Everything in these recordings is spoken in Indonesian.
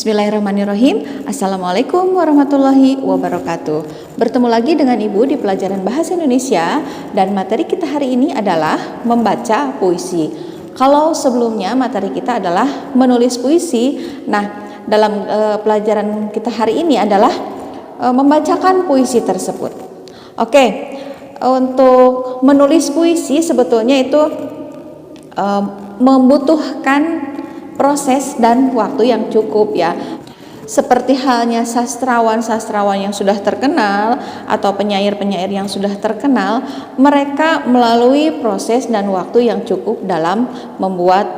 Bismillahirrahmanirrahim. Assalamualaikum warahmatullahi wabarakatuh. Bertemu lagi dengan Ibu di pelajaran Bahasa Indonesia, dan materi kita hari ini adalah membaca puisi. Kalau sebelumnya materi kita adalah menulis puisi, nah dalam pelajaran kita hari ini adalah membacakan puisi tersebut. Oke, untuk menulis puisi sebetulnya itu membutuhkan proses dan waktu yang cukup ya. Seperti halnya sastrawan-sastrawan yang sudah terkenal atau penyair-penyair yang sudah terkenal, mereka melalui proses dan waktu yang cukup dalam membuat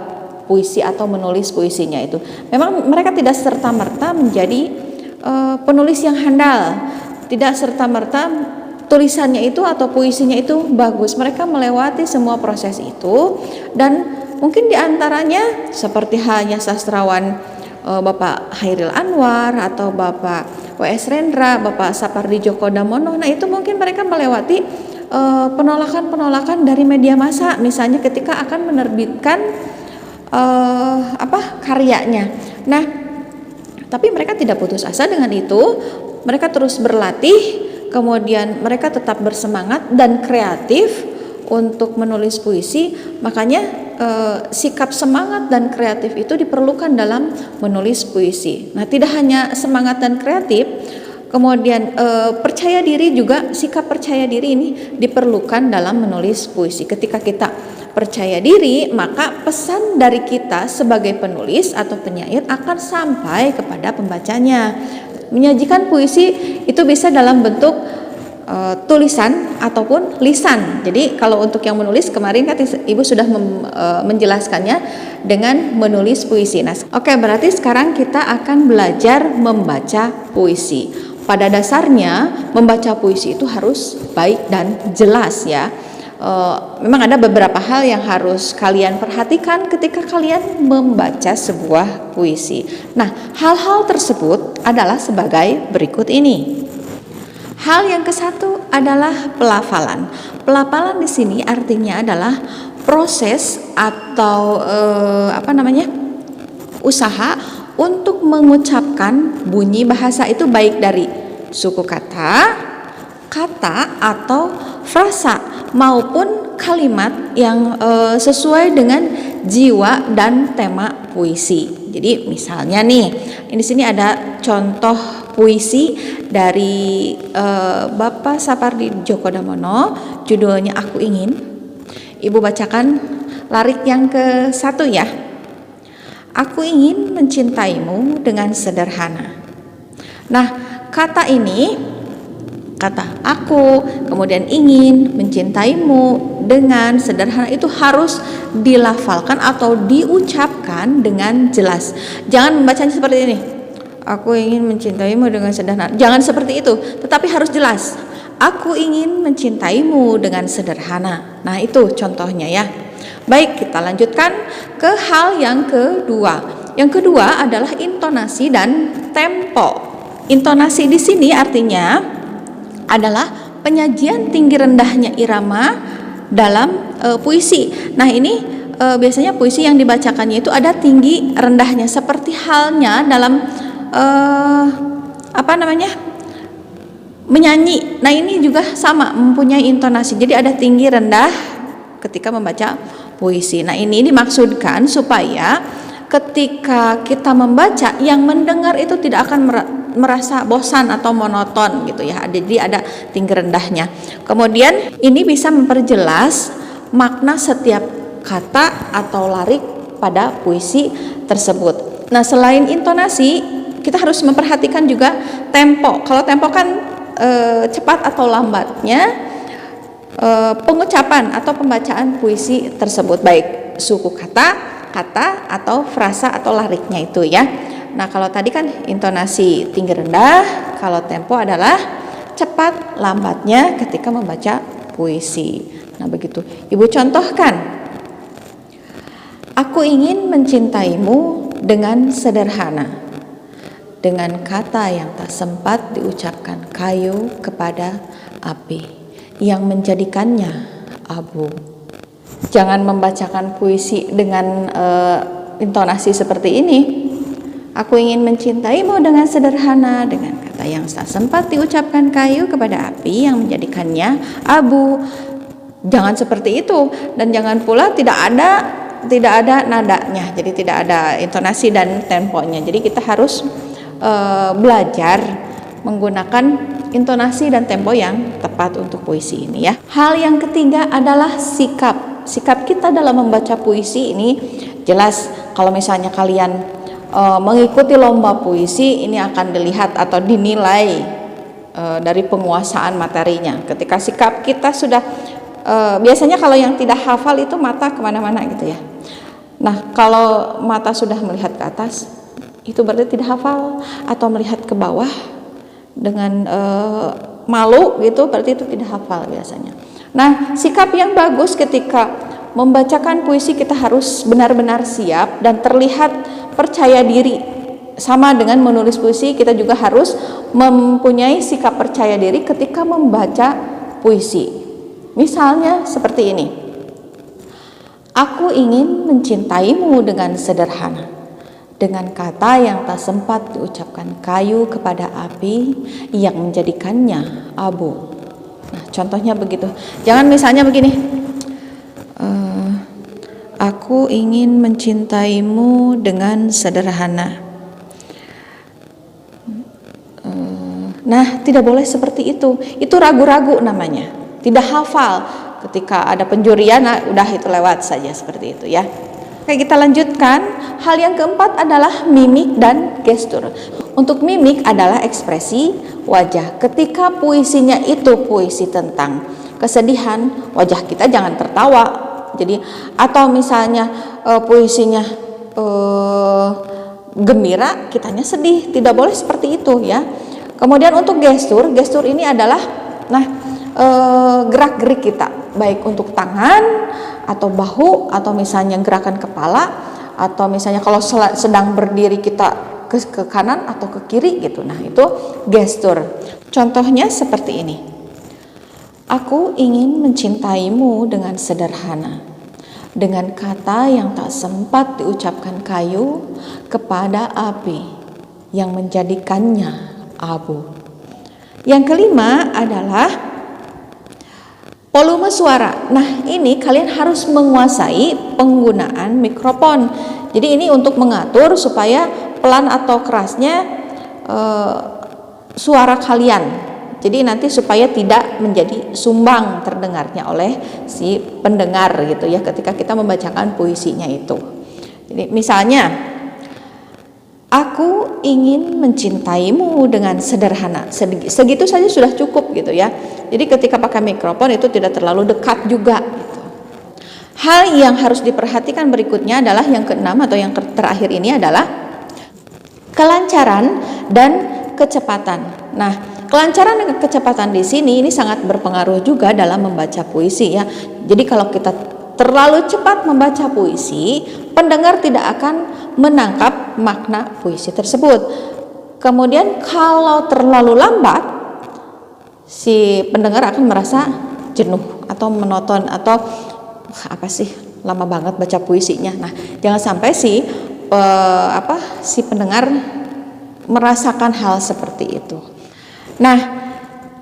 puisi atau menulis puisinya itu. Memang mereka tidak serta-merta menjadi penulis yang handal, tidak serta-merta tulisannya itu atau puisinya itu bagus. Mereka melewati semua proses itu, dan mungkin diantaranya seperti halnya sastrawan Bapak Hairil Anwar atau Bapak W.S. Rendra, Bapak Sapardi Djoko Damono. Nah itu mungkin mereka melewati penolakan-penolakan dari media massa, misalnya ketika akan menerbitkan karyanya. Nah, tapi mereka tidak putus asa dengan itu. Mereka terus berlatih, kemudian mereka tetap bersemangat dan kreatif untuk menulis puisi. Makanya sikap semangat dan kreatif itu diperlukan dalam menulis puisi. Nah, tidak hanya semangat dan kreatif, kemudian percaya diri juga. Sikap percaya diri ini diperlukan dalam menulis puisi. Ketika kita percaya diri, maka pesan dari kita sebagai penulis atau penyair akan sampai kepada pembacanya. Menyajikan puisi itu bisa dalam bentuk tulisan ataupun lisan. Jadi kalau untuk yang menulis, kemarin kan Ibu sudah menjelaskannya dengan menulis puisi. Nah, oke, berarti sekarang kita akan belajar membaca puisi. Pada dasarnya membaca puisi itu harus baik dan jelas ya. Memang ada beberapa hal yang harus kalian perhatikan ketika kalian membaca sebuah puisi. Nah, hal-hal tersebut adalah sebagai berikut ini. Hal yang ke-1 adalah pelafalan. Pelafalan di sini artinya adalah proses atau usaha untuk mengucapkan bunyi bahasa itu, baik dari suku kata, kata atau frasa maupun kalimat yang sesuai dengan jiwa dan tema puisi. Jadi misalnya nih, di sini ada contoh puisi dari Bapak Sapardi Djoko Damono, judulnya Aku Ingin. Ibu bacakan larik yang ke-1 ya. Aku ingin mencintaimu dengan sederhana. Nah, kata ini, kata aku, kemudian ingin, mencintaimu dengan sederhana, itu harus dilafalkan atau diucapkan dengan jelas. Jangan membacanya seperti ini. Aku ingin mencintaimu dengan sederhana. Jangan seperti itu, tetapi harus jelas. Aku ingin mencintaimu dengan sederhana. Nah, itu contohnya ya. Baik, kita lanjutkan ke hal yang kedua. Yang kedua adalah intonasi dan tempo. Intonasi di sini artinya adalah penyajian tinggi rendahnya irama dalam puisi. Nah, ini biasanya puisi yang dibacakannya itu ada tinggi rendahnya, seperti halnya dalam menyanyi. Nah, ini juga sama, mempunyai intonasi. Jadi ada tinggi rendah ketika membaca puisi. Nah, ini dimaksudkan supaya ketika kita membaca, yang mendengar itu tidak akan merasa bosan atau monoton gitu ya. Jadi ada tinggi rendahnya. Kemudian ini bisa memperjelas makna setiap kata atau larik pada puisi tersebut. Nah, selain intonasi, kita harus memperhatikan juga tempo. Kalau tempo kan cepat atau lambatnya pengucapan atau pembacaan puisi tersebut, baik suku kata, kata atau frasa atau lariknya itu ya. Nah, kalau tadi kan intonasi tinggi rendah, kalau tempo adalah cepat lambatnya ketika membaca puisi. Nah, begitu. Ibu contohkan. Aku ingin mencintaimu dengan sederhana, dengan kata yang tak sempat diucapkan kayu kepada api yang menjadikannya abu. Jangan membacakan puisi dengan intonasi seperti ini Aku ingin mencintaimu dengan sederhana, dengan kata yang tak sempat diucapkan kayu kepada api yang menjadikannya abu. Jangan seperti itu, dan jangan pula tidak ada nadanya, jadi tidak ada intonasi dan temponya. Jadi kita harus belajar menggunakan intonasi dan tempo yang tepat untuk puisi ini ya. Hal yang ketiga adalah sikap. Sikap kita dalam membaca puisi ini jelas. Kalau misalnya kalian mengikuti lomba puisi, ini akan dilihat atau dinilai dari penguasaan materinya. Ketika sikap kita sudah biasanya kalau yang tidak hafal itu mata kemana-mana gitu ya. Nah, kalau mata sudah melihat ke atas, itu berarti tidak hafal, atau melihat ke bawah dengan malu gitu, berarti itu tidak hafal biasanya. Nah, sikap yang bagus ketika membacakan puisi, kita harus benar-benar siap dan terlihat percaya diri. Sama dengan menulis puisi, kita juga harus mempunyai sikap percaya diri ketika membaca puisi. Misalnya seperti ini. Aku ingin mencintaimu dengan sederhana, dengan kata yang tak sempat diucapkan kayu kepada api yang menjadikannya abu. Nah, contohnya begitu. Jangan misalnya begini. Aku ingin mencintaimu dengan sederhana. Nah, tidak boleh seperti itu. Itu ragu-ragu namanya. Tidak hafal. Ketika ada penjurian, nah, udah itu lewat saja seperti itu ya. Oke, kita lanjutkan. Hal yang keempat adalah mimik dan gestur. Untuk mimik adalah ekspresi wajah. Ketika puisinya itu puisi tentang kesedihan, wajah kita jangan tertawa. Jadi atau misalnya puisinya gembira, kitanya sedih, tidak boleh seperti itu ya. Kemudian untuk gestur ini adalah gerak-gerik kita, baik untuk tangan atau bahu, atau misalnya gerakan kepala, atau misalnya kalau sedang berdiri kita ke kanan atau ke kiri gitu. Nah, itu gestur. Contohnya seperti ini. Aku ingin mencintaimu dengan sederhana, dengan kata yang tak sempat diucapkan kayu kepada api yang menjadikannya abu. Yang kelima adalah volume suara. Nah, ini kalian harus menguasai penggunaan mikrofon. Jadi ini untuk mengatur supaya pelan atau kerasnya suara kalian. Jadi nanti supaya tidak menjadi sumbang terdengarnya oleh si pendengar gitu ya, ketika kita membacakan puisinya itu. Jadi misalnya, aku ingin mencintaimu dengan sederhana. Segitu saja sudah cukup gitu ya. Jadi ketika pakai mikrofon itu tidak terlalu dekat juga gitu. Hal yang harus diperhatikan berikutnya adalah yang keenam atau yang terakhir ini adalah kelancaran dan kecepatan. Nah, kelancaran dan kecepatan di sini ini sangat berpengaruh juga dalam membaca puisi ya. Jadi kalau kita terlalu cepat membaca puisi, pendengar tidak akan menangkap makna puisi tersebut. Kemudian kalau terlalu lambat, si pendengar akan merasa jenuh atau monoton atau apa sih, lama banget baca puisinya. Nah, jangan sampai si pendengar merasakan hal seperti itu. Nah,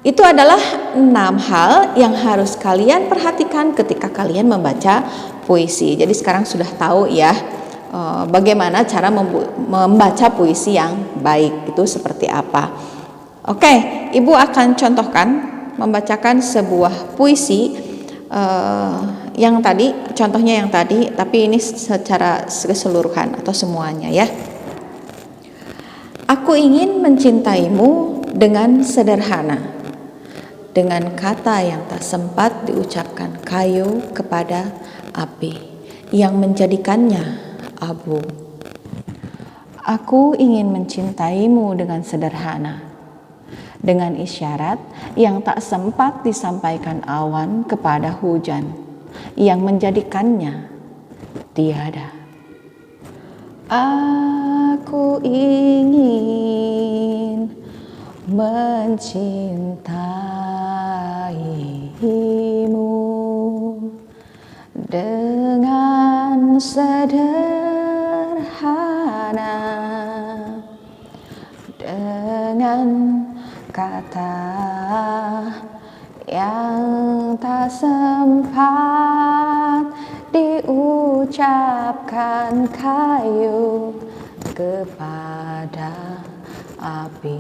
itu adalah 6 hal yang harus kalian perhatikan ketika kalian membaca puisi. Jadi sekarang sudah tahu ya bagaimana cara membaca puisi yang baik itu seperti apa. Oke, Ibu akan contohkan membacakan sebuah puisi yang tadi, contohnya yang tadi, tapi ini secara keseluruhan atau semuanya ya. Aku ingin mencintaimu dengan sederhana, dengan kata yang tak sempat diucapkan kayu kepada api yang menjadikannya abu. Aku ingin mencintaimu dengan sederhana, dengan isyarat yang tak sempat disampaikan awan kepada hujan yang menjadikannya tiada. Aku ingin mencintaimu dengan sederhana, kata yang tak sempat diucapkan kayu kepada api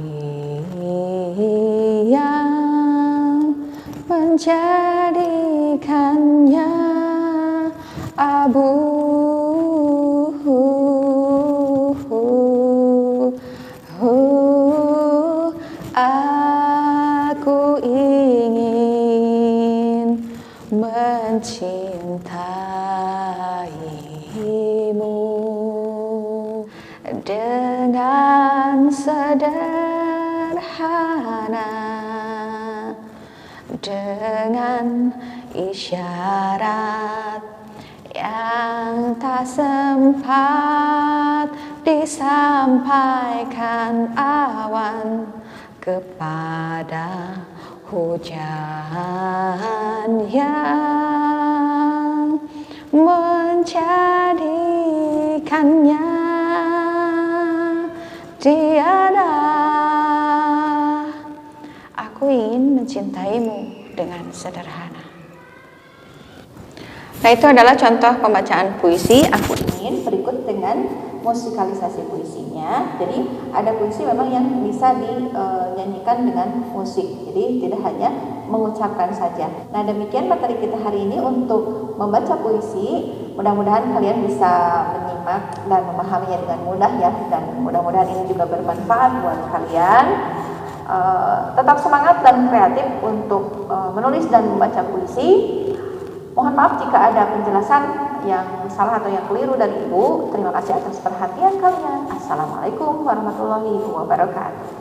yang menjadikannya abu. Aku ingin mencintaimu dengan sederhana, dengan isyarat yang tak sempat disampaikan awan kepada hujan yang menjadikannya tiada. Aku ingin mencintaimu dengan sederhana. Nah, itu adalah contoh pembacaan puisi. Aku ingin berikut dengan musikalisasi puisinya. Jadi ada puisi memang yang bisa dinyanyikan dengan musik. Jadi tidak hanya mengucapkan saja. Nah, demikian materi kita hari ini untuk membaca puisi. Mudah-mudahan kalian bisa menyimak dan memahaminya dengan mudah ya. Dan mudah-mudahan ini juga bermanfaat buat kalian. Tetap semangat dan kreatif untuk menulis dan membaca puisi. Mohon maaf jika ada penjelasan yang salah atau yang keliru dari Ibu. Terima kasih atas perhatian kalian. Assalamualaikum warahmatullahi wabarakatuh.